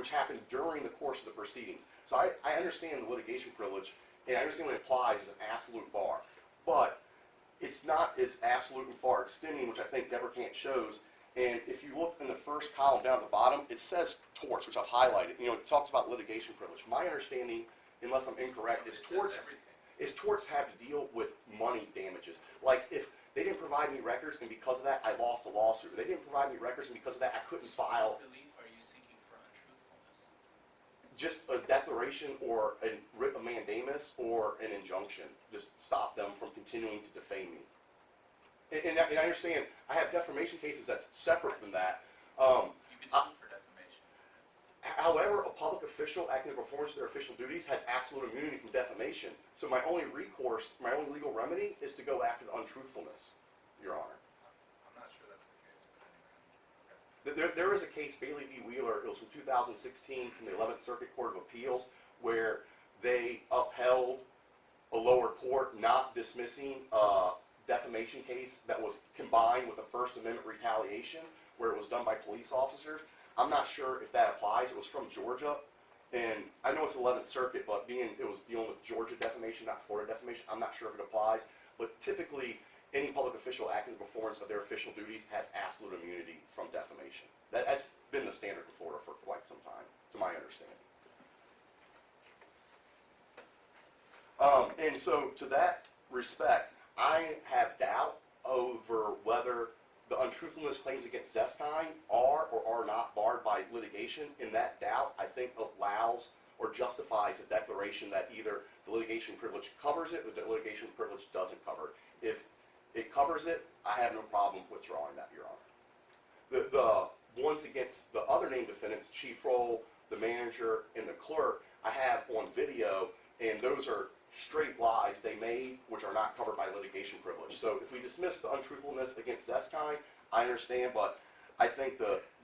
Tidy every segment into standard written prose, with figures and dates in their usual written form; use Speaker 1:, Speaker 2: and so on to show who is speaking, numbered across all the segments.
Speaker 1: which happened during the course of the proceedings. So I understand the litigation privilege, and I understand when it applies as an absolute bar. But it's not as absolute and far extending, which I think Deborah Kant shows. And if you look in the first column down at the bottom, it says torts, which I've highlighted. You know, it talks about litigation privilege. My understanding, unless I'm incorrect, is torts have to deal with money damages. Like if they didn't provide me records, and because of that, I lost a lawsuit. They didn't provide me records, and because of that, I couldn't file.
Speaker 2: What relief are you seeking for untruthfulness?
Speaker 1: Just a declaration or a writ of mandamus or an injunction. Just stop them from continuing to defame me. And I understand I have defamation cases that's separate than that.
Speaker 2: You can sue for defamation.
Speaker 1: However, a public official acting in performance of their official duties has absolute immunity from defamation. So my only recourse, my only legal remedy is to go after the untruthfulness, Your Honor.
Speaker 3: I'm not sure that's the case, but anyway. Okay.
Speaker 1: There is a case, Bailey v. Wheeler, it was from 2016 from the 11th Circuit Court of Appeals, where they upheld a lower court not dismissing defamation case that was combined with a First Amendment retaliation, where it was done by police officers. I'm not sure if that applies. It was from Georgia, and I know it's 11th Circuit, but being it was dealing with Georgia defamation, not Florida defamation, I'm not sure if it applies. But typically, any public official acting in performance of their official duties has absolute immunity from defamation. That's been the standard in Florida for quite some time, to my understanding. And so, to that respect, I have doubt over whether the untruthfulness claims against Zeskine are or are not barred by litigation. And that doubt, I think, allows or justifies a declaration that either the litigation privilege covers it or the litigation privilege doesn't cover it. If it covers it, I have no problem withdrawing that, Your Honor. The ones against the other named defendants, Chief Roll, the manager, and the clerk, I have on video, and those are straight lies they made, which are not covered by litigation privilege. So if we dismiss the untruthfulness against Zeskine, I understand, but I think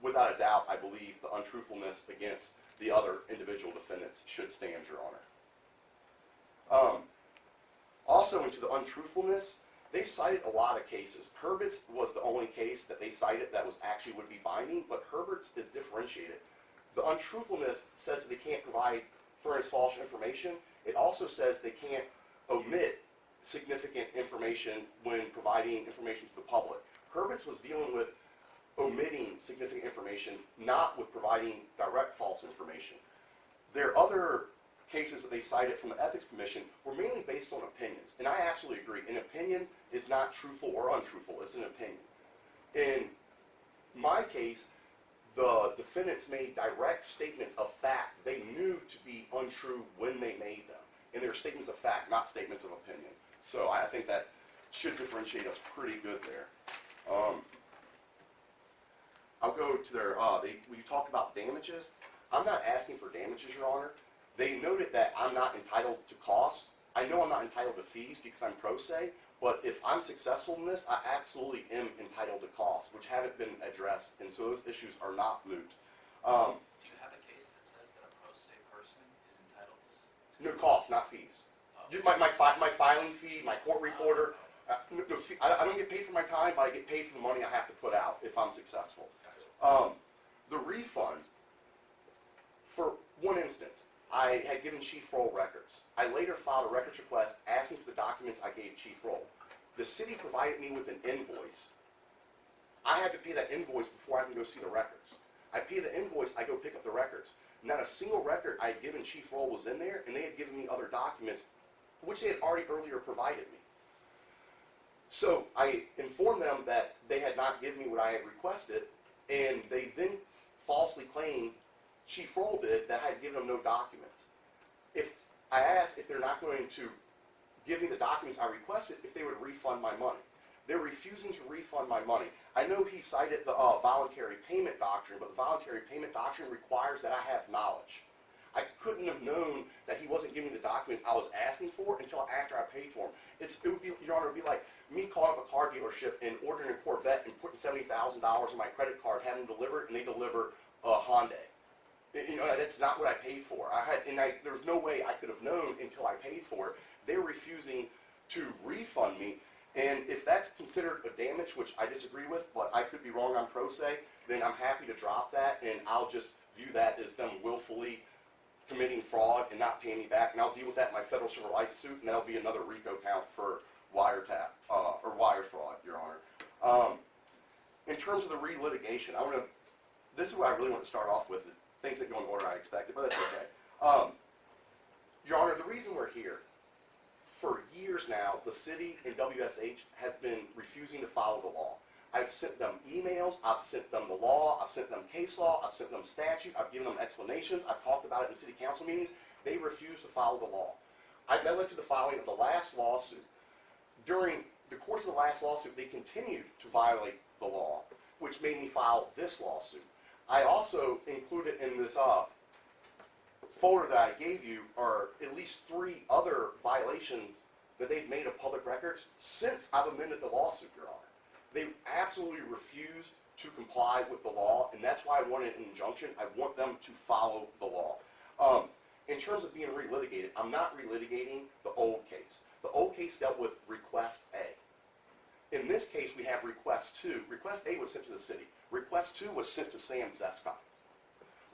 Speaker 1: without a doubt, I believe the untruthfulness against the other individual defendants should stand, Your Honor. Also, into the untruthfulness, they cited a lot of cases. Herbert's was the only case that they cited that was actually would be binding, but Herbert's is differentiated. The untruthfulness says that they can't provide furnish false information. It also says they can't omit significant information when providing information to the public. Herbert's was dealing with omitting significant information, not with providing direct false information. Their other cases that they cited from the Ethics Commission were mainly based on opinions, and I absolutely agree. An opinion is not truthful or untruthful, it's an opinion. In my case, the defendants made direct statements of fact they knew to be untrue when they made them. And they were statements of fact, not statements of opinion. So I think that should differentiate us pretty good there. I'll go to their, we talked about damages. I'm not asking for damages, Your Honor. They noted that I'm not entitled to costs. I know I'm not entitled to fees because I'm pro se, but if I'm successful in this, I absolutely am entitled to costs, which haven't been addressed, and so those issues are not moot.
Speaker 2: Do you have a case that says that a pro se person is entitled to
Speaker 1: no costs, not fees. Just my filing fee, my court reporter. No fee, I don't get paid for my time, but I get paid for the money I have to put out if I'm successful. The refund, for one instance, I had given Chief Roll records. I later filed a records request asking for the documents I gave Chief Roll. The city provided me with an invoice. I had to pay that invoice before I can go see the records. I pay the invoice, I go pick up the records. Not a single record I had given Chief Roll was in there, and they had given me other documents, which they had already earlier provided me. So I informed them that they had not given me what I had requested, and they then falsely claimed, Chief Roll did, that I had given them no documents. If I asked if they're not going to give me the documents I requested, if they would refund my money. They're refusing to refund my money. I know he cited the voluntary payment doctrine, but the voluntary payment doctrine requires that I have knowledge. I couldn't have known that he wasn't giving me the documents I was asking for until after I paid for them. It would be, Your Honor, it would be like me calling up a car dealership and ordering a Corvette and putting $70,000 on my credit card, having them deliver it, and they deliver a Hyundai. You know, that's not what I paid for. There was no way I could have known until I paid for it. They're refusing to refund me, and if that's considered a damage, which I disagree with, but I could be wrong on pro se, then I'm happy to drop that, and I'll just view that as them willfully committing fraud and not paying me back, and I'll deal with that in my federal civil rights suit, and that'll be another RICO count for wiretap, or wire fraud, Your Honor. In terms of the re-litigation, this is what I really want to start off with, things that go in order I expected, but that's okay. Your Honor, the reason we're here, for years now, the city and WSH has been refusing to follow the law. I've sent them emails, I've sent them the law, I've sent them case law, I've sent them statute, I've given them explanations, I've talked about it in city council meetings. They refuse to follow the law. That led to the filing of the last lawsuit. During the course of the last lawsuit, they continued to violate the law, which made me file this lawsuit. I also included in this folder that I gave you are at least 3 other violations that they've made of public records since I've amended the lawsuit, Your Honor. They absolutely refuse to comply with the law, and that's why I wanted an injunction. I want them to follow the law. In terms of being relitigated, I'm not relitigating the old case. The old case dealt with Request A. In this case, we have Request 2. Request A was sent to the city. Request 2 was sent to Sam Zescott.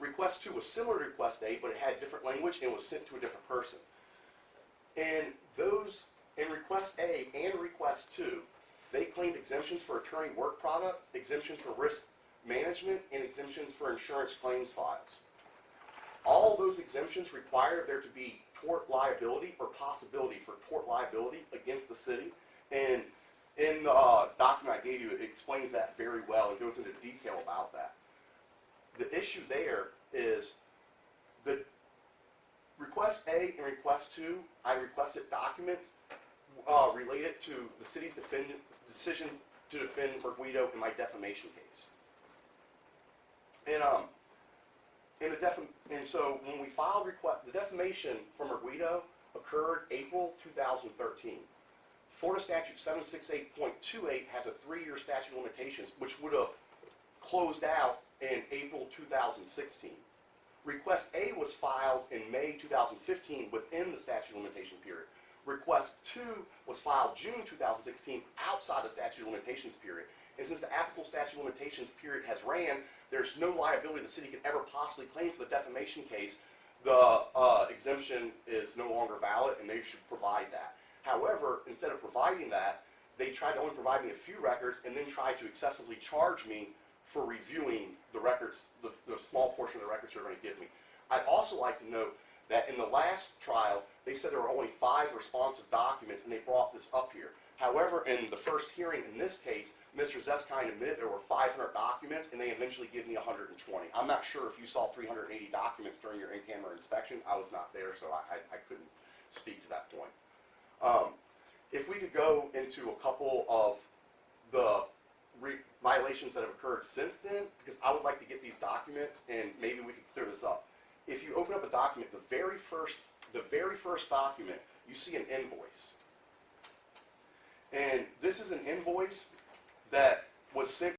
Speaker 1: Request 2 was similar to Request A, but it had different language and was sent to a different person. And in Request A and Request 2, they claimed exemptions for attorney work product, exemptions for risk management, and exemptions for insurance claims files. All those exemptions require there to be tort liability or possibility for tort liability against the city. And in the document I gave you, it explains that very well and goes into detail about that. The issue there is the Request A and Request 2, I requested documents related to the city's decision to defend Merguido in my defamation case. And so when we filed the defamation for Merguido occurred April 2013. Florida Statute 768.28 has a 3-year statute of limitations, which would have closed out in April 2016. Request A was filed in May 2015 within the statute of limitation period. Request 2 was filed June 2016 outside the statute of limitations period. And since the applicable statute of limitations period has ran, there's no liability the city could ever possibly claim for the defamation case. The exemption is no longer valid, and they should provide that. However, instead of providing that, they tried to only provide me a few records and then tried to excessively charge me for reviewing the records, the small portion of the records they're going to give me. I'd also like to note that in the last trial, they said there were only 5 responsive documents, and they brought this up here. However, in the first hearing in this case, Mr. Zeskine admitted there were 500 documents, and they eventually gave me 120. I'm not sure if you saw 380 documents during your in-camera inspection. I was not there, so I couldn't speak to that point. If we could go into a couple of the violations that have occurred since then, because I would like to get these documents, and maybe we could clear this up. If you open up a document, the very first document, you see an invoice. And this is an invoice that was sent